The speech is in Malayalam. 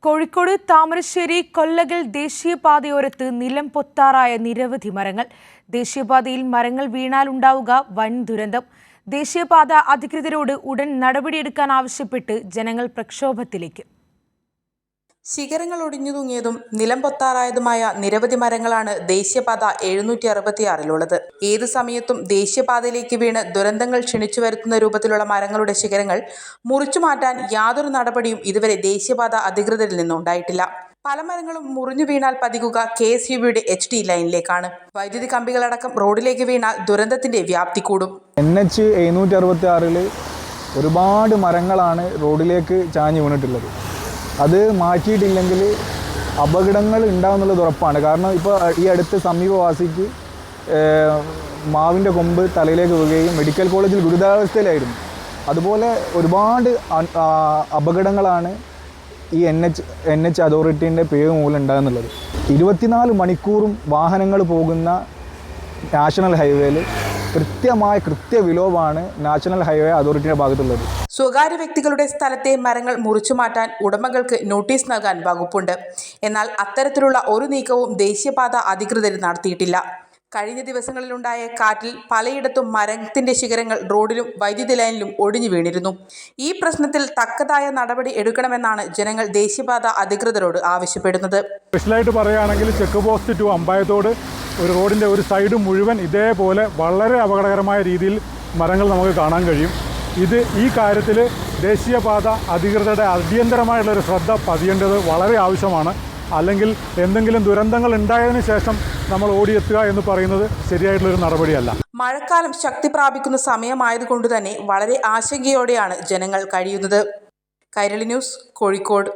കോഴിക്കോട് താമരശ്ശേരി കൊല്ലകൽ ദേശീയപാതയോരത്ത് നിലം പൊത്താറായ നിരവധി മരങ്ങൾ. ദേശീയപാതയിൽ മരങ്ങൾ വീണാലുണ്ടാവുക വൻ ദുരന്തം. ദേശീയപാത അധികൃതരോട് ഉടൻ നടപടിയെടുക്കാൻ ആവശ്യപ്പെട്ട് ജനങ്ങൾ പ്രക്ഷോഭത്തിലേക്ക്. ശിഖരങ്ങൾ ഒടിഞ്ഞു തൂങ്ങിയതും നിലം പൊത്താറായതുമായ നിരവധി മരങ്ങളാണ് ദേശീയപാത 766-ലുള്ളത്. ഏതു സമയത്തും ദേശീയപാതയിലേക്ക് വീണ് ദുരന്തങ്ങൾ ക്ഷണിച്ചു വരുത്തുന്ന രൂപത്തിലുള്ള മരങ്ങളുടെ ശിഖരങ്ങൾ മുറിച്ചു മാറ്റാൻ യാതൊരു നടപടിയും ഇതുവരെ ദേശീയപാത അധികൃതരിൽ നിന്നുണ്ടായിട്ടില്ല. പല മരങ്ങളും മുറിഞ്ഞു വീണാൽ പതിക്കുക KSUB-യുടെ HT ലൈനിലേക്കാണ്. വൈദ്യുതി കമ്പികളടക്കം റോഡിലേക്ക് വീണാൽ ദുരന്തത്തിന്റെ വ്യാപ്തി കൂടും. NH 766-ൽ ഒരുപാട് മരങ്ങളാണ് റോഡിലേക്ക് ചാഞ്ഞു വീണിട്ടുള്ളത്. അത് മാറ്റിയിട്ടില്ലെങ്കിൽ അപകടങ്ങൾ ഉണ്ടാകുന്നുള്ളത് ഉറപ്പാണ്. കാരണം ഇപ്പോൾ ഈ അടുത്ത് സമീപവാസിക്ക് മാവിൻ്റെ കൊമ്പ് തലയിലേക്ക് വീഴുകയും മെഡിക്കൽ കോളേജിൽ ഗുരുതരാവസ്ഥയിലായിരുന്നു. അതുപോലെ ഒരുപാട് അപകടങ്ങളാണ് ഈ NH അതോറിറ്റീൻ്റെ പിഴവ് മൂലം ഉണ്ടാകുന്നുള്ളത്. 24 മണിക്കൂറും വാഹനങ്ങൾ പോകുന്ന നാഷണൽ ഹൈവേയിൽ കൃത്യ വിലോവാണ് നാഷണൽ ഹൈവേ അതോറിറ്റിയുടെ ഭാഗത്തുള്ളത്. സ്വകാര്യ വ്യക്തികളുടെ സ്ഥലത്തെ മരങ്ങൾ മുറിച്ചു മാറ്റാൻ ഉടമകൾക്ക് നോട്ടീസ് നൽകാൻ വകുപ്പുണ്ട്. എന്നാൽ അത്തരത്തിലുള്ള ഒരു നീക്കവും ദേശീയപാത അധികൃതർ നടത്തിയിട്ടില്ല. കഴിഞ്ഞ ദിവസങ്ങളിലുണ്ടായ കാറ്റിൽ പലയിടത്തും മരത്തിന്റെ ശിഖരങ്ങൾ റോഡിലും വൈദ്യുതി ലൈനിലും ഒടിഞ്ഞു വീണിരുന്നു. ഈ പ്രശ്നത്തിൽ തക്കതായ നടപടി എടുക്കണമെന്നാണ് ജനങ്ങൾ ദേശീയപാത അധികൃതരോട് ആവശ്യപ്പെടുന്നത്. സ്പെഷ്യലായിട്ട് പറയുകയാണെങ്കിൽ ചെക്ക് പോസ്റ്റ് ടു അമ്പായത്തോട് ഒരു റോഡിൻ്റെ ഒരു സൈഡ് മുഴുവൻ ഇതേപോലെ വളരെ അപകടകരമായ രീതിയിൽ മരങ്ങൾ നമുക്ക് കാണാൻ കഴിയും. ഈ കാര്യത്തിൽ ദേശീയപാത അധികൃതരുടെ അടിയന്തരമായുള്ളൊരു ശ്രദ്ധ പതിയേണ്ടത് വളരെ ആവശ്യമാണ്. അല്ലെങ്കിൽ എന്തെങ്കിലും ദുരന്തങ്ങൾ ഉണ്ടായതിനു ശേഷം നമ്മൾ ഓടിയെത്തുക എന്ന് പറയുന്നത് ശരിയായിട്ടുള്ളൊരു നടപടിയല്ല. മഴക്കാലം ശക്തി പ്രാപിക്കുന്ന സമയമായതുകൊണ്ട് തന്നെ വളരെ ആശങ്കയോടെയാണ് ജനങ്ങൾ കഴിയുന്നത്. കൈരളി ന്യൂസ്, കോഴിക്കോട്.